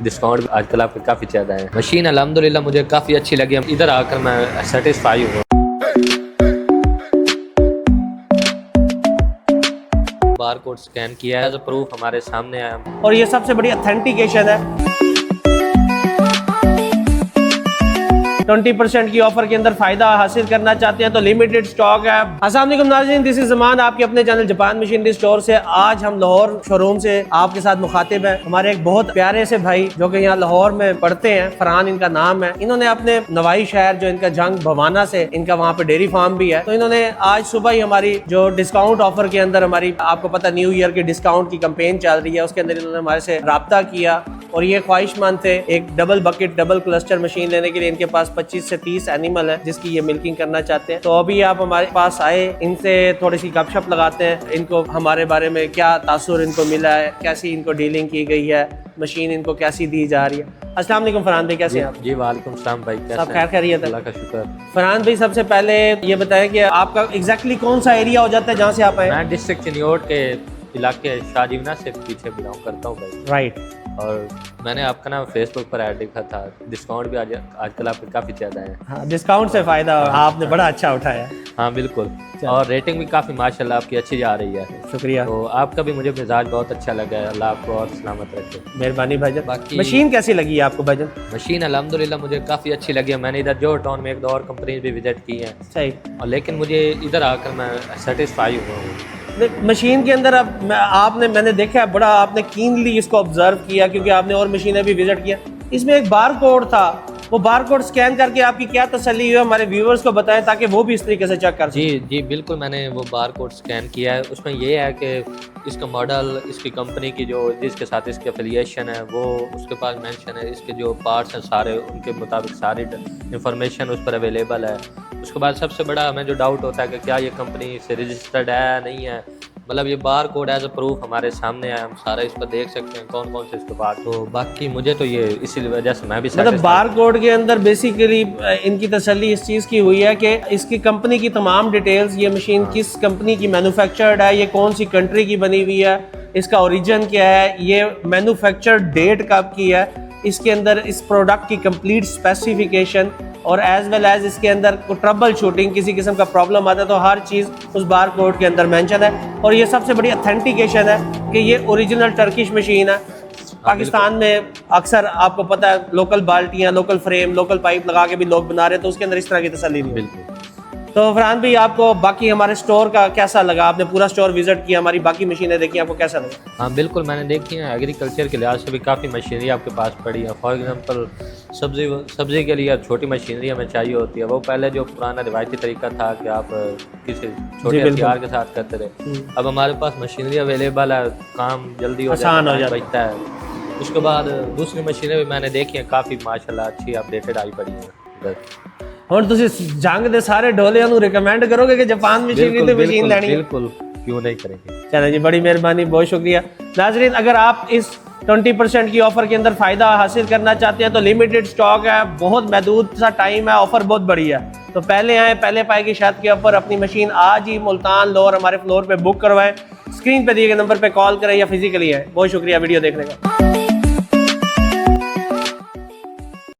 Discount आजकल आपके काफ़ी ज़्यादा है। मशीन अल्हम्दुलिल्लाह मुझे काफ़ी अच्छी लगी, इधर आकर मैं सेटिस्फाई हूँ। बार कोड स्कैन किया है, एज अ प्रूफ हमारे सामने आया और ये सबसे बड़ी ऑथेंटिकेशन है। 20% की ऑफर के अंदर फायदा हासिल करना चाहते हैं तो लिमिटेड स्टॉक है। अस्सलाम वालेकुम नाज़रीन, दिस इज ज़मान, आपके अपने चैनल जापान मशीनरी स्टोर से। आज हम लाहौर शोरूम से आपके साथ मुखातिब हैं। हमारे एक बहुत प्यारे से भाई जो कि यहाँ लाहौर में पढ़ते हैं, फरहान इनका नाम है। इन्होंने अपने नवाई शहर जो इनका जंग भवाना से, इनका वहाँ पे डेयरी फार्म भी है, तो इन्होंने आज सुबह ही हमारी जो डिस्काउंट ऑफर के अंदर, हमारी आपको पता न्यू ईयर की डिस्काउंट की कैंपेन चल रही है, उसके अंदर इन्होंने हमारे से राब्ता किया और ये ख्वाहिशमंद थे एक double bucket double cluster machine लेने के लिए। इनके पास 25 से 30 एनिमल है जिसकी ये मिल्किंग करना चाहते हैं। तो अभी आप हमारे पास आए, इनसे थोड़ी सी गपशप लगाते हैं, इनको हमारे बारे में क्या तासुर इनको मिला है, कैसी इनको डीलिंग की गई है, मशीन इनको कैसी दी जा रही है। अस्सलाम वालेकुम फरहान भाई, कैसे हैं आप? जी वालेकुम सलाम भाई, कैसे सब खैर खैरियत है? अल्लाह का शुक्र। फरहान भाई सबसे पहले ये बताएं कि आपका एग्जैक्टली कौन सा एरिया हो जाता है जहाँ से आप आए? मैं डिस्ट्रिक्ट चिन्योट के इलाके शाहजीवना से पीछे बिलोंग करता हूँ भाई। राइट। और मैंने आपका ना फेसबुक पर ऐड देखा था, डिस्काउंट भी आजकल आपके काफ़ी ज़्यादा है। हाँ, डिस्काउंट से फ़ायदा आपने बड़ा अच्छा उठाया। हाँ बिल्कुल, और रेटिंग भी काफ़ी माशाल्लाह आपकी अच्छी जा रही है। शुक्रिया। तो आपका भी मुझे मिजाज बहुत अच्छा लगा है, अल्लाह आपको और सलामत रखे। मेहरबानी भाईजान। बाकी मशीन कैसी लगी है आपको भाईजान? मशीन अल्हम्दुलिल्लाह मुझे काफ़ी अच्छी लगी है। मैंने इधर जोहर टाउन में एक दो और कंपनीज भी विजिट की हैं, सही, और लेकिन मुझे इधर आकर मैं सेटिस्फाई हुआ हूँ। मशीन के अंदर अब मैंने देखा है, बड़ा आपने कीनली इसको ऑब्जर्व किया क्योंकि आपने और मशीनें भी विजिट किया। इसमें एक बार कोड था, वो बार कोड स्कैन करके आपकी क्या तसल्ली हुई, हमारे व्यूवर्स को बताएं ताकि वो भी इस तरीके से चेक कर सकें। जी जी बिल्कुल, मैंने वो बार कोड स्कैन किया है। उसमें ये है कि इसका मॉडल, इसकी कंपनी की जो जिसके साथ इसकी एफिलिएशन है वो उसके पास मेंशन है, इसके जो पार्ट्स हैं सारे उनके मुताबिक सारी इंफॉर्मेशन उस पर अवेलेबल है। उसके बाद सबसे बड़ा हमें जो डाउट होता है कि क्या ये कंपनी से रजिस्टर्ड है नहीं है, मतलब ये bar code as a proof हमारे सामने है, हम सारा इस पर देख सकते हैं कौन कौन से इसके पार्ट। तो बाकी मुझे तो ये इसी वजह से मैं भी मतलब बार कोड के अंदर बेसिकली इनकी तसल्ली इस चीज़ की हुई है कि इसकी कंपनी की तमाम डिटेल्स, ये मशीन किस कंपनी की मैन्युफैक्चर्ड है, ये कौन सी कंट्री की बनी हुई है, इसका ओरिजिन क्या है, ये मैन्युफैक्चर डेट कब की है, इसके अंदर इस प्रोडक्ट की कंप्लीट स्पेसिफिकेशन और एज वेल एज इसके अंदर ट्रबल शूटिंग, किसी किस्म का प्रॉब्लम आता है तो हर चीज़ उस बार कोड के अंदर मेंशन है। और ये सबसे बड़ी ऑथेंटिकेशन है कि ये ओरिजिनल टर्किश मशीन है। पाकिस्तान में अक्सर आपको पता है लोकल बाल्टियाँ, लोकल फ्रेम, लोकल पाइप लगा के भी लोग बना रहे हैं, तो उसके अंदर इस तरह की तसल्ली नहीं। बिल्कुल। तो फरहान भाई आपको बाकी हमारे स्टोर का कैसा लगा? आपने पूरा स्टोर विजिट किया, हमारी बाकी मशीनें देखी, आपको कैसा लगा? हाँ बिल्कुल, मैंने देखी है। एग्रीकल्चर के लिहाज से भी काफ़ी मशीनरी आपके पास पड़ी है। फॉर एग्जांपल सब्ज़ी के लिए छोटी मशीनरी हमें चाहिए होती है। वो पहले जो पुराना रिवायती तरीका था कि आप किसी छोटे हथियार के साथ करते रहे, अब हमारे पास मशीनरी अवेलेबल है, काम जल्दी हो जाता है। उसके बाद दूसरी मशीनें भी मैंने देखी हैं, काफ़ी माशाल्लाह अच्छी अपडेटेड आई पड़ी हैं। ਹੁਣ ਤੁਸੀਂ जंग ਦੇ ਸਾਰੇ ਢੋਲਿਆਂ ਨੂੰ रिकमेंड करोगे कि जापान मशीनरी तो मशीन लेनी है? बिल्कुल, क्यों नहीं करेंगे। चलो जी, बड़ी मेहरबानी, बहुत शुक्रिया। नाजरीन, अगर आप इस 20% की ऑफर के अंदर फायदा हासिल करना चाहते हैं तो लिमिटेड स्टॉक है, बहुत महदूद सा टाइम है, ऑफर बहुत बड़ी है। तो पहले आए पहले पाएगी शायद के ऊपर अपनी मशीन आज ही मुल्तान लाहौर हमारे फ्लोर पे बुक करवाएं। स्क्रीन पे दिए गए नंबर पे कॉल करें या फिजिकली आए। बहुत शुक्रिया वीडियो देखने का।